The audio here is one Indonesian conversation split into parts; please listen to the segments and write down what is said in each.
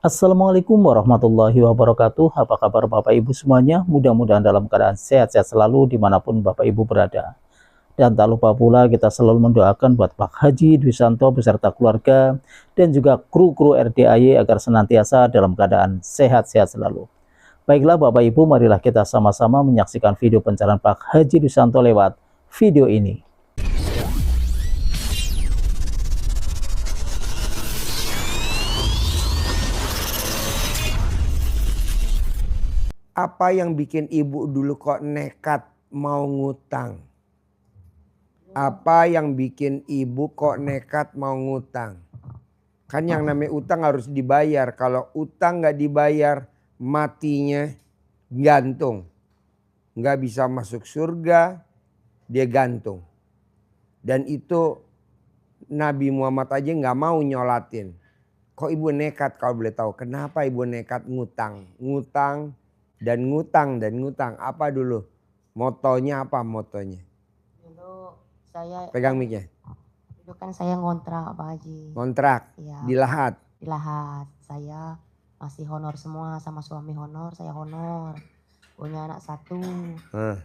Assalamualaikum warahmatullahi wabarakatuh. Apa kabar Bapak Ibu semuanya? Mudah-mudahan dalam keadaan sehat-sehat selalu dimanapun Bapak Ibu berada. Dan tak lupa pula kita selalu mendoakan buat Pak Haji Dwi Santo beserta keluarga dan juga kru-kru RDAY agar senantiasa dalam keadaan sehat-sehat selalu. Baiklah Bapak Ibu, marilah kita sama-sama menyaksikan video pencarian Pak Haji Dwi Santo lewat video ini. Apa yang bikin ibu dulu kok nekat mau ngutang? Apa yang bikin ibu kok nekat mau ngutang? Kan yang namanya utang harus dibayar. Kalau utang nggak dibayar, matinya gantung. Nggak bisa masuk surga, dia gantung. Dan itu Nabi Muhammad aja nggak mau nyolatin. Kok ibu nekat kalau boleh tahu? Kenapa ibu nekat ngutang? Ngutang dan ngutang. Apa dulu? Motonya apa motonya? Dulu saya Pegang mic-nya. dulu kan saya ngontrak Pak Haji. Kontrak Iya. di Lahat. Di Lahat. Saya masih honor semua sama suami honor, saya honor. Punya anak 1.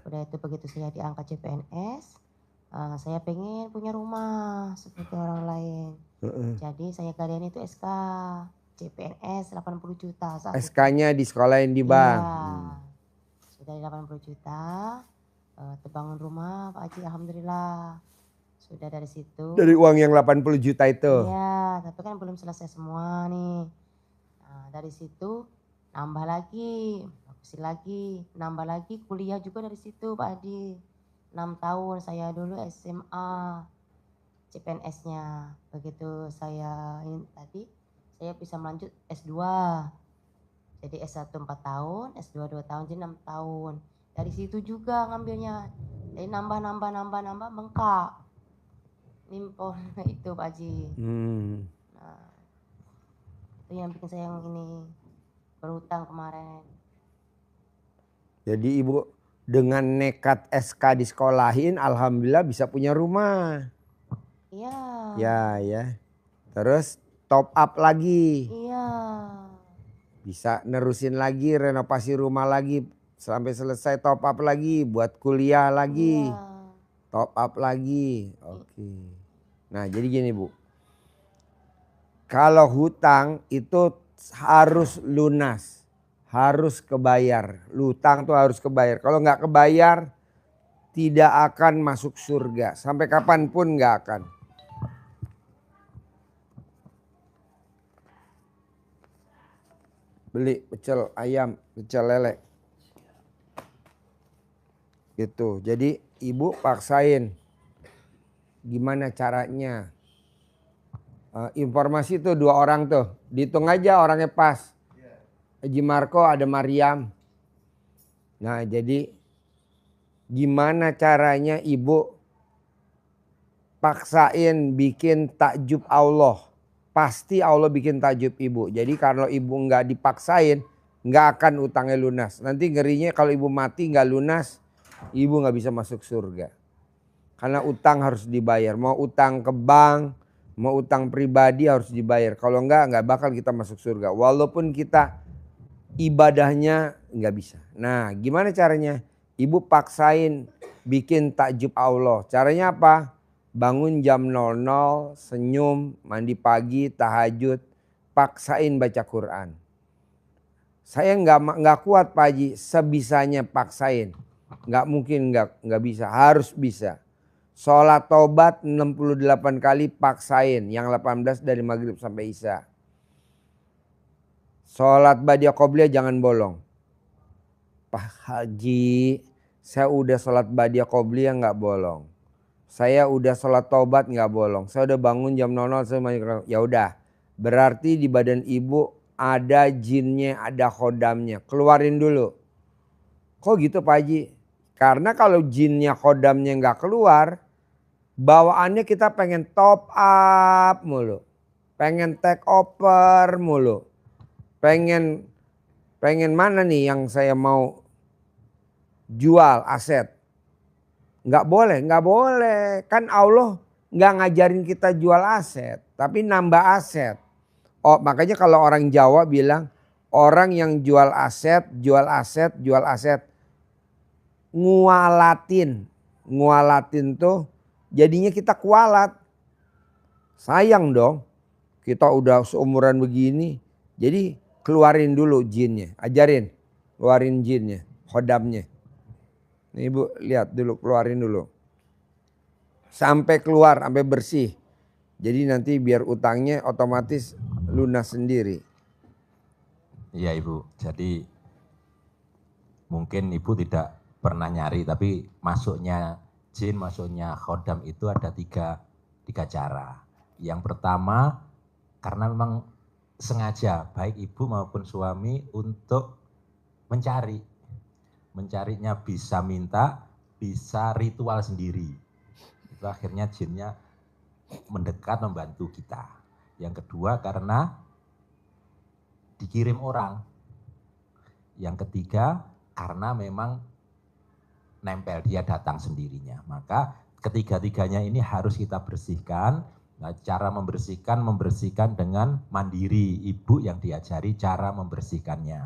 Udah itu begitu saya diangkat CPNS, saya pengen punya rumah seperti orang lain. Jadi saya gadain itu SK CPNS 80 juta saat itu. SK-nya di sekolahin di bank. Iya. Sudah 80 juta, terbangun rumah Pak Haji, alhamdulillah. Sudah dari situ. Dari uang yang 80 juta itu. Iya, tapi kan belum selesai semua nih. Nah, dari situ nambah lagi, fokusin lagi, nambah lagi kuliah juga dari situ Pak Haji. 6 tahun saya dulu SMA CPNS-nya. Begitu saya ini tadi, saya bisa melanjut S2. Jadi S1 4 tahun, S2 2 tahun, jadi 6 tahun. Dari situ juga ngambilnya. Jadi nambah bengkak. Nimpon itu Pak Haji. Nah, itu yang bikin saya yang ini berhutang kemarin. Jadi ibu dengan nekat SK disekolahin, alhamdulillah bisa punya rumah. Iya. Ya. Terus top up lagi. Iya. Bisa nerusin lagi, renovasi rumah lagi. Sampai selesai top up lagi, buat kuliah lagi. Iya. Top up lagi. Oke. Nah jadi gini Bu. Kalau hutang itu harus lunas. Harus kebayar. Hutang tuh harus kebayar. Kalau nggak kebayar tidak akan masuk surga. Sampai kapanpun nggak akan. Beli pecel ayam, pecel lele. Gitu. Jadi ibu paksain. Gimana caranya? Informasi tuh 2 orang tuh. Dihitung aja orangnya pas. Haji Marco ada Mariam. Nah jadi gimana caranya ibu paksain bikin takjub Allah. Pasti Allah bikin takjub ibu. Jadi kalau ibu nggak dipaksain nggak akan utangnya lunas. Nanti ngerinya kalau ibu mati nggak lunas, ibu nggak bisa masuk surga. Karena utang harus dibayar. Mau utang ke bank, mau utang pribadi harus dibayar. Kalau nggak bakal kita masuk surga. Walaupun kita ibadahnya nggak bisa. Nah gimana caranya? Ibu paksain bikin takjub Allah. Caranya apa? Bangun jam 00, senyum, mandi pagi, tahajud. Paksain baca Quran. Saya nggak kuat Pak Haji, sebisanya paksain. Nggak mungkin nggak bisa, harus bisa. Sholat taubat 68 kali paksain, yang 18 dari maghrib sampai isya. Sholat badiah qobliyah jangan bolong. Pak Haji, saya udah sholat badiah qobliyah nggak bolong. Saya udah sholat taubat nggak bolong. Saya udah bangun jam 00. Ya udah, berarti di badan ibu ada jinnya, ada khodamnya. Keluarin dulu. Kok gitu Pak Haji? Karena kalau jinnya khodamnya nggak keluar, bawaannya kita pengen top up mulu. Pengen take over mulu. Pengen mana nih yang saya mau jual aset. Nggak boleh. Kan Allah nggak ngajarin kita jual aset. Tapi nambah aset. Oh, makanya kalau orang Jawa bilang orang yang jual aset, jual aset, jual aset. Ngualatin. Ngualatin tuh jadinya kita kualat. Sayang dong. Kita udah seumuran begini. Jadi keluarin dulu jinnya. Ajarin. Keluarin jinnya. Khodamnya. Nih ibu lihat dulu. Keluarin dulu. Sampai keluar. Sampai bersih. Jadi nanti biar utangnya otomatis lunas sendiri. Iya ibu, jadi mungkin ibu tidak pernah nyari, tapi masuknya jin, masuknya khodam itu ada tiga cara. Yang pertama, karena memang sengaja baik ibu maupun suami untuk mencari. Mencarinya bisa minta, bisa ritual sendiri. Itu akhirnya jinnya mendekat membantu kita. Yang kedua karena dikirim orang. Yang ketiga karena memang nempel, dia datang sendirinya. Maka ketiga-tiganya ini harus kita bersihkan. Nah, cara membersihkan dengan mandiri. Ibu yang diajari cara membersihkannya.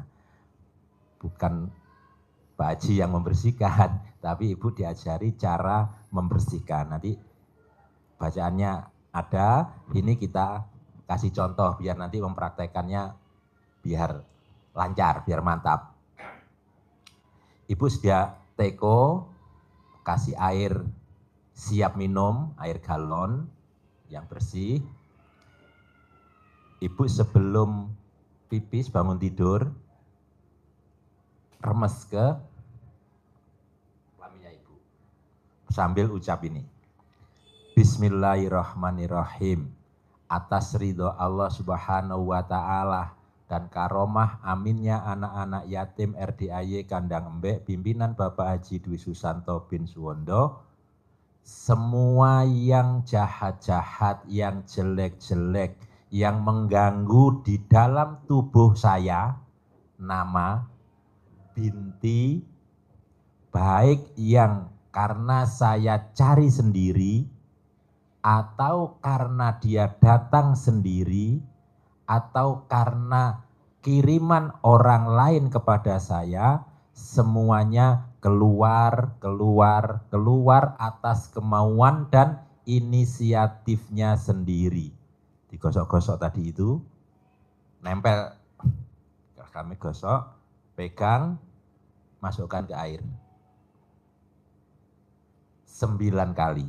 Bukan Pak Haji yang membersihkan, tapi ibu diajari cara membersihkan. Nanti bacaannya ada, ini kita kasih contoh biar nanti mempraktekannya biar lancar, biar mantap. Ibu sedia teko, kasih air siap minum, air galon yang bersih. Ibu sebelum pipis bangun tidur, remes ke kelaminnya ibu. Sambil ucap ini. Bismillahirrahmanirrahim. Atas ridho Allah Subhanahu wa Ta'ala dan karomah aminnya anak-anak yatim RDAY Kandang Embek pimpinan Bapak Haji Dwi Susanto bin Suwondo, semua yang jahat-jahat, yang jelek-jelek, yang mengganggu di dalam tubuh saya, nama, binti, baik yang karena saya cari sendiri, atau karena dia datang sendiri, atau karena kiriman orang lain kepada saya, semuanya keluar atas kemauan dan inisiatifnya sendiri. Digosok-gosok tadi itu, nempel, kami gosok, pegang, masukkan ke air. 9 kali.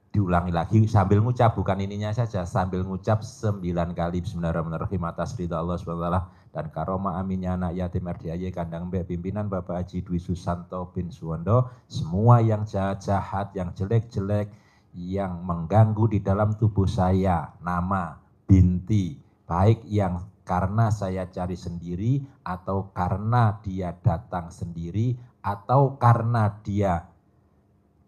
Diulangi lagi sambil ngucap, bukan ininya saja, sambil ngucap 9 kali. Bismillahirrahmanirrahim. Atas ridha Allah SWT dan karomah aminnya anak yatim RDAY Kandang Embek pimpinan Bapak Haji Dwi Susanto bin Suwondo, semua yang jahat-jahat, yang jelek-jelek, yang mengganggu di dalam tubuh saya, nama, binti, baik yang karena saya cari sendiri, atau karena dia datang sendiri, atau karena dia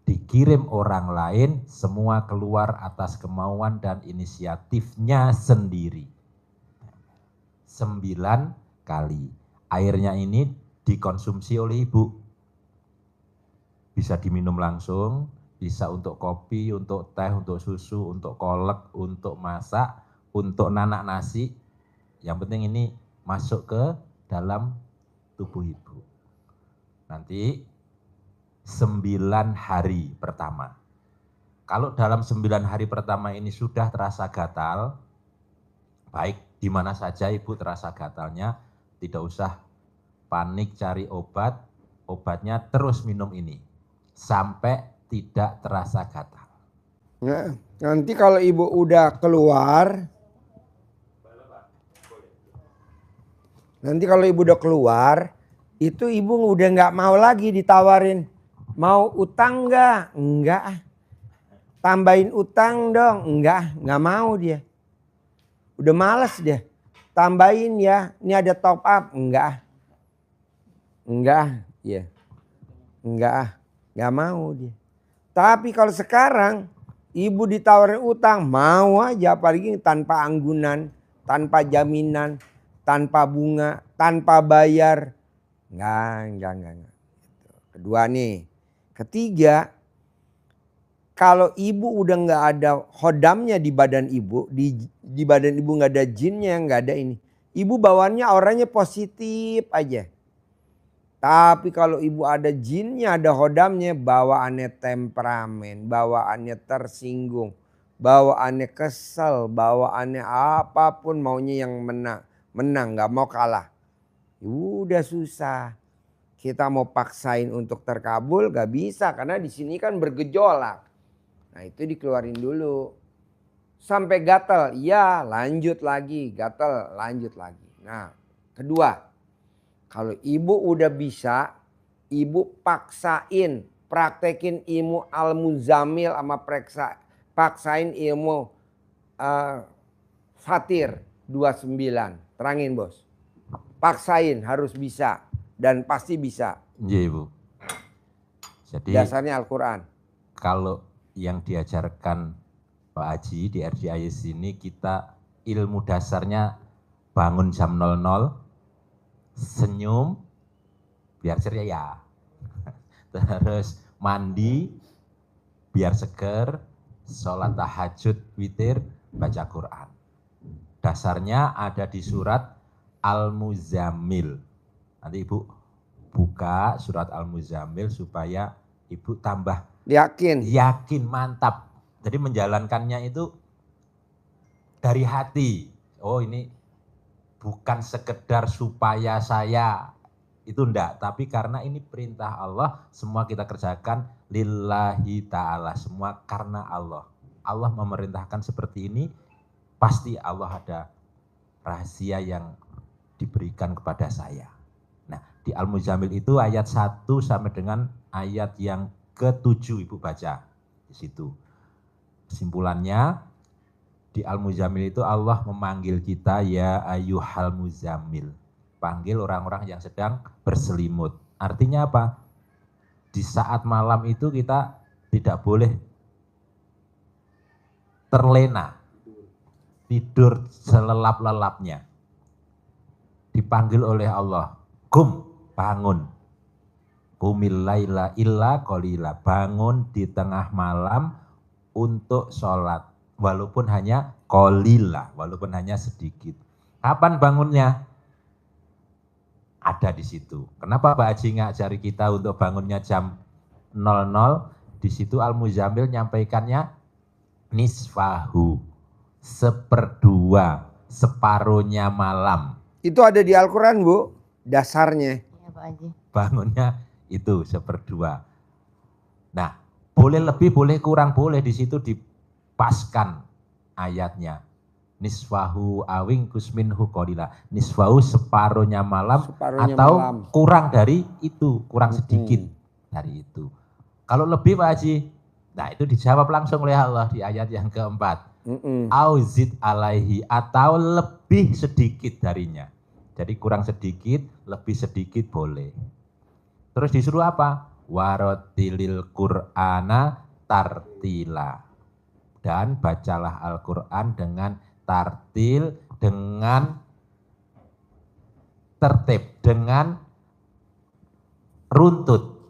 dikirim orang lain, semua keluar atas kemauan dan inisiatifnya sendiri. 9 kali. Airnya ini dikonsumsi oleh ibu. Bisa diminum langsung, bisa untuk kopi, untuk teh, untuk susu, untuk kolak, untuk masak, untuk nanak nasi. Yang penting ini masuk ke dalam tubuh ibu. Nanti 9 hari pertama. Kalau dalam 9 hari pertama ini sudah terasa gatal, baik di mana saja ibu terasa gatalnya, tidak usah panik cari obat, obatnya terus minum ini sampai tidak terasa gatal. Nah, nanti kalau ibu udah keluar, itu ibu udah nggak mau lagi ditawarin. Mau utang nggak? Enggak. Tambahin utang dong? Enggak mau dia. Udah males dia. Tambahin ya, ini ada top up? Enggak, ya. Enggak mau dia. Tapi kalau sekarang ibu ditawarin utang, mau aja, apalagi tanpa anggunan, tanpa jaminan, tanpa bunga, tanpa bayar. Enggak. Kedua nih. Ketiga, kalau ibu udah nggak ada khodamnya di badan ibu, di badan ibu nggak ada jinnya, nggak ada ini. Ibu bawaannya auranya positif aja. Tapi kalau ibu ada jinnya, ada khodamnya, bawaannya temperamen, bawaannya tersinggung, bawaannya kesel, bawaannya apapun maunya yang menang, nggak mau kalah. Udah susah. Kita mau paksain untuk terkabul gak bisa karena di sini kan bergejolak. Nah itu dikeluarin dulu. Sampai gatal, ya lanjut lagi, gatal lanjut lagi. Nah kedua, kalau ibu udah bisa, ibu paksain, praktekin ilmu Al-Muzammil sama paksain ilmu Fatir 29. Terangin bos. Paksain harus bisa dan pasti bisa. Iya Ibu. Jadi Dasarnya Al-Quran. kalau yang diajarkan Pak Haji di RDIS ini, kita ilmu dasarnya bangun jam 00, senyum biar ceria, terus mandi biar seger, sholat tahajud witir, baca Quran. Dasarnya ada di surat Al-Muzammil. Nanti Ibu buka surat Al-Muzammil supaya Ibu tambah Yakin. mantap. Jadi menjalankannya itu dari hati. Oh ini bukan sekedar supaya saya, itu enggak. Tapi karena ini perintah Allah, semua kita kerjakan lillahi ta'ala. Semua karena Allah. Allah memerintahkan seperti ini, pasti Allah ada rahasia yang diberikan kepada saya. Nah, di Al-Muzammil itu ayat 1 sampai dengan ayat yang ke-7 Ibu baca di situ. Kesimpulannya di Al-Muzammil itu Allah memanggil kita ya ayyuhal muzammil. Panggil orang-orang yang sedang berselimut. Artinya apa? Di saat malam itu kita tidak boleh terlena, tidur selelap-lelapnya. Dipanggil oleh Allah, "Qum, bangun. Qumil laila illa qalila." Bangun di tengah malam untuk sholat. Walaupun hanya qalila, walaupun hanya sedikit. Kapan bangunnya? Ada di situ. Kenapa Pak Haji ngajari kita untuk bangunnya jam 00? Di situ Al-Muzammil nyampaikannya nisfahu, seperdua, separuhnya malam. Itu ada di Al-Quran Bu, dasarnya. Iya Pak Haji. Bangunnya itu seperdua. Nah, boleh lebih, boleh kurang, boleh di situ dipaskan ayatnya. Nisfahu awing kusminhu qalila. Nisfahu separuhnya malam Separuhnya atau malam. kurang dari itu, kurang sedikit dari itu. Kalau lebih Pak Haji, nah itu dijawab langsung oleh Allah di ayat yang keempat. Auzid alaihi, atau lebih sedikit darinya. Jadi kurang sedikit, lebih sedikit boleh. Terus disuruh apa? Warotilil Qur'ana tartila. Dan bacalah Al-Quran dengan tartil, dengan tertib, dengan runtut.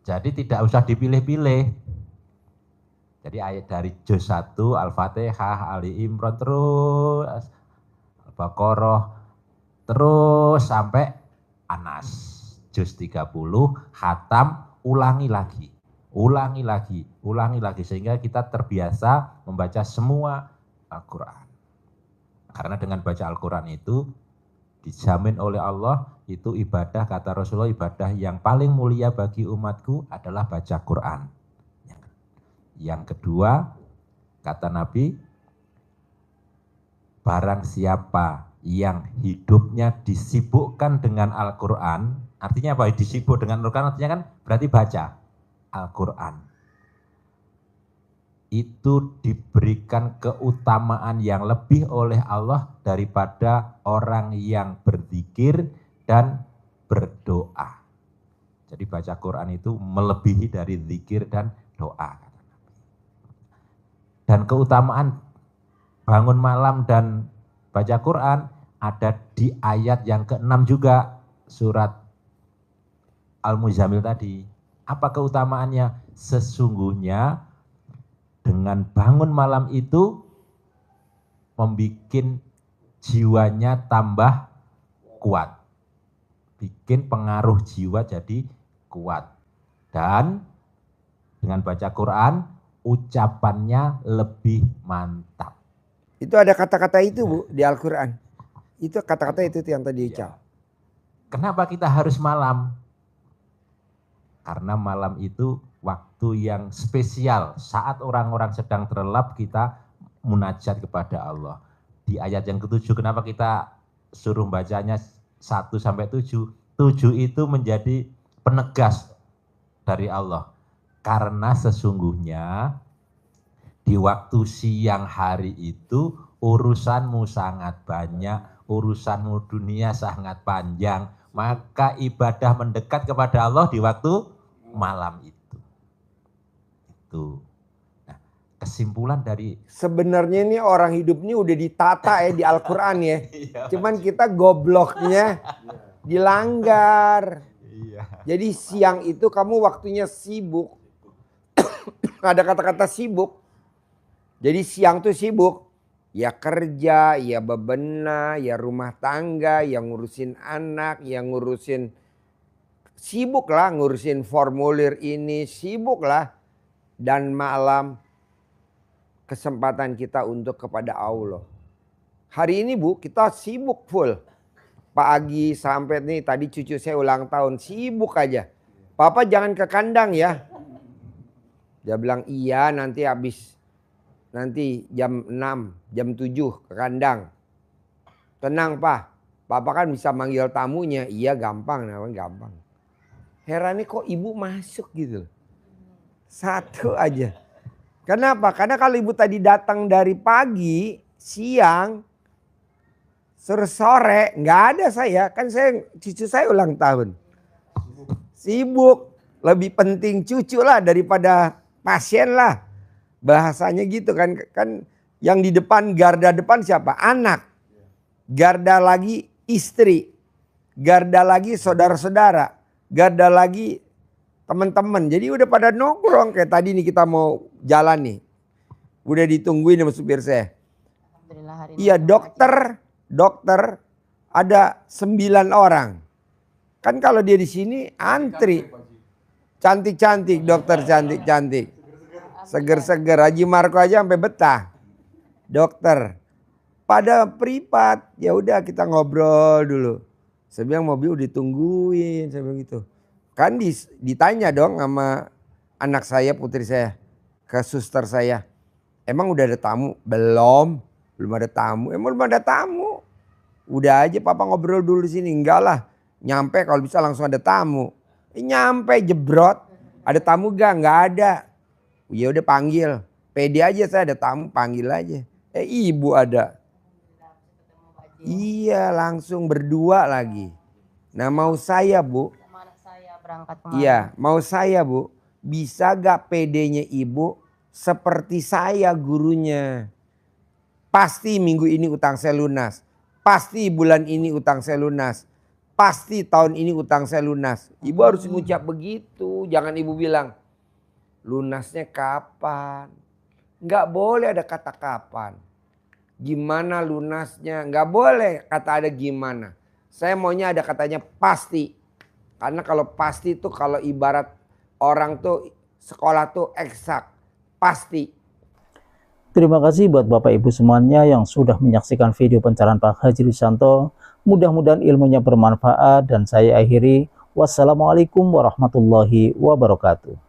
Jadi tidak usah dipilih-pilih. Jadi ayat dari juz 1, Al-Fatihah, Ali Imran, terus Al-Baqarah, terus sampai Anas. Juz 30, khatam, ulangi lagi. Ulangi lagi. Sehingga kita terbiasa membaca semua Al-Quran. Karena dengan baca Al-Quran itu dijamin oleh Allah, itu ibadah, kata Rasulullah, ibadah yang paling mulia bagi umatku adalah baca Quran. Yang kedua, kata Nabi, barang siapa yang hidupnya disibukkan dengan Al-Quran, artinya apa? Disibuk dengan Al-Quran artinya kan berarti baca Al-Quran. Itu diberikan keutamaan yang lebih oleh Allah daripada orang yang berzikir dan berdoa. Jadi baca Quran itu melebihi dari zikir dan doa. Dan keutamaan bangun malam dan baca Quran ada di ayat yang ke-6 juga, surat Al-Muzammil tadi. Apa keutamaannya? Sesungguhnya dengan bangun malam itu membuat jiwanya tambah kuat. Bikin pengaruh jiwa jadi kuat. Dan dengan baca Quran, ucapannya lebih mantap. Itu ada kata-kata itu Bu di Al-Quran. Itu kata-kata itu yang tadi ucap. Kenapa kita harus malam? Karena malam itu waktu yang spesial. Saat orang-orang sedang terlelap, kita munajat kepada Allah. Di ayat yang ke-7, kenapa kita suruh bacanya 1 sampai 7? 7 itu menjadi penegas dari Allah. Karena sesungguhnya di waktu siang hari itu urusanmu sangat banyak, urusanmu dunia sangat panjang, maka ibadah mendekat kepada Allah di waktu malam itu. Itu. Nah, kesimpulan dari sebenarnya ini orang hidup ini udah ditata ya di Al-Quran ya. Cuman kita gobloknya dilanggar. Jadi siang itu kamu waktunya sibuk. Ada kata-kata sibuk. Jadi siang tuh sibuk. Ya kerja, ya bebenah, ya rumah tangga, ya ngurusin anak, ya ngurusin. Sibuk lah ngurusin formulir ini, sibuk lah. Dan malam kesempatan kita untuk kepada Allah. Hari ini Bu kita sibuk full. Pagi sampai nih tadi cucu saya ulang tahun, sibuk aja. Papa jangan ke kandang ya. Dia bilang iya nanti habis. Nanti jam 6, jam 7 ke kandang. Tenang Pak, Papa kan bisa manggil tamunya. Iya gampang, namanya gampang. Herannya kok ibu masuk gitu. Satu aja. Kenapa? Karena kalau ibu tadi datang dari pagi, siang, sore, nggak ada saya. Kan cucu saya ulang tahun. Sibuk, lebih penting cucu lah daripada pasien lah. Bahasanya gitu kan. Kan yang di depan, garda depan siapa? Anak. Garda lagi istri. Garda lagi saudara-saudara. Garda lagi teman-teman. Jadi udah pada nongkrong. Kayak tadi nih kita mau jalan nih. Udah ditungguin sama supir saya. Iya dokter ada 9 orang. Kan kalau dia di sini antri. Cantik-cantik dokter, cantik-cantik. Seger-seger. Haji Marco aja sampai betah. Dokter. Pada privat. Ya udah kita ngobrol dulu. Saya bilang mobil udah ditungguin. Saya bilang gitu. Kan ditanya dong sama anak saya, putri saya. Ke suster saya. Emang udah ada tamu? Belum. Belum ada tamu. Emang belum ada tamu? Udah aja Papa ngobrol dulu di sini. Enggak lah. Nyampe kalau bisa langsung ada tamu. Nyampe jebrot. Ada tamu gak? Enggak ada. Ya udah panggil. Pede aja saya ada tamu, panggil aja. Ibu ada. Iya langsung berdua lagi. Nah mau saya Bu. Iya mau saya Bu. Bisa gak pedenya ibu seperti saya gurunya. Pasti minggu ini utang saya lunas. Pasti bulan ini utang saya lunas. Pasti tahun ini utang saya lunas. Ibu harus mengucap begitu. Jangan ibu bilang lunasnya kapan. Nggak boleh ada kata kapan. Gimana lunasnya. Nggak boleh kata ada gimana. Saya maunya ada katanya pasti. Karena kalau pasti itu kalau ibarat orang tuh sekolah tuh eksak. Pasti. Terima kasih buat Bapak Ibu semuanya yang sudah menyaksikan video pencerahan Pak Haji Risyanto. Mudah-mudahan ilmunya bermanfaat dan saya akhiri. Wassalamualaikum warahmatullahi wabarakatuh.